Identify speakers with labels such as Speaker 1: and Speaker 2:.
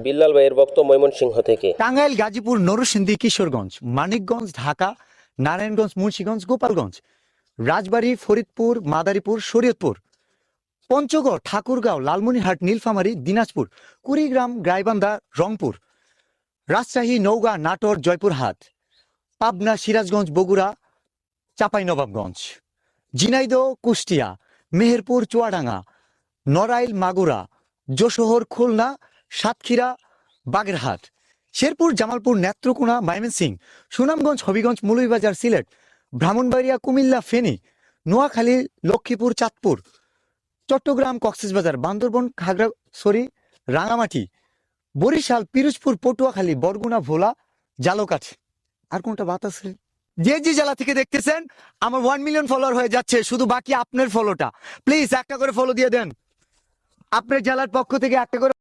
Speaker 1: বিল্লাল ভাইয়ের বক্তব্য ময়মনসিংহ থেকে।
Speaker 2: টাঙ্গাইল, গাজীপুর, নরসিংদী, কিশোরগঞ্জ, মানিকগঞ্জ, ঢাকা, নারায়ণগঞ্জ, মুন্সিগঞ্জ, গোপালগঞ্জ, রাজবাড়ী, ফরিদপুর, মাদারীপুর, শরীয়তপুর, পঞ্চগড়, ঠাকুরগাঁও, লালমনিরহাট, নীলফামারী, দিনাজপুর, কুড়িগ্রাম, গাইবান্ধা, রংপুর, রাজশাহী, নওগাঁ, নাটোর, জয়পুরহাট, পাবনা, সিরাজগঞ্জ, বগুড়া, চাঁপাইনবাবগঞ্জ, ঝিনাইদহ, কুষ্টিয়া, মেহেরপুর, চুয়াডাঙ্গা, নড়াইল, মাগুরা, যশোহর, খুলনা, সাতক্ষীরা, বাগেরহাট, শেরপুর, জামালপুর, নেত্রকোনা, ময়মনসিংহ, সুনামগঞ্জ, হবিগঞ্জ, মৌলভীবাজার, সিলেট, ব্রাহ্মণবাড়িয়া, কুমিল্লা, ফেনী, নোয়াখালী, লক্ষ্মীপুর, চাঁদপুর, চট্টগ্রাম, কক্সবাজার, বান্দরবন, খাগড়াছড়ি, রাঙামাটি, বরিশাল, পিরোজপুর, পটুয়াখালী, বরগুনা, ভোলা, জালকাঠি। আর কোনটা বাত আছে? যে যে জেলা থেকে দেখতেছেন, আমার 1 মিলিয়ন ফলোয়ার হয়ে যাচ্ছে, শুধু বাকি আপনার ফলোটা। প্লিজ একটা করে ফলো দিয়ে দেন, আপনার জেলার পক্ষ থেকে একটা করে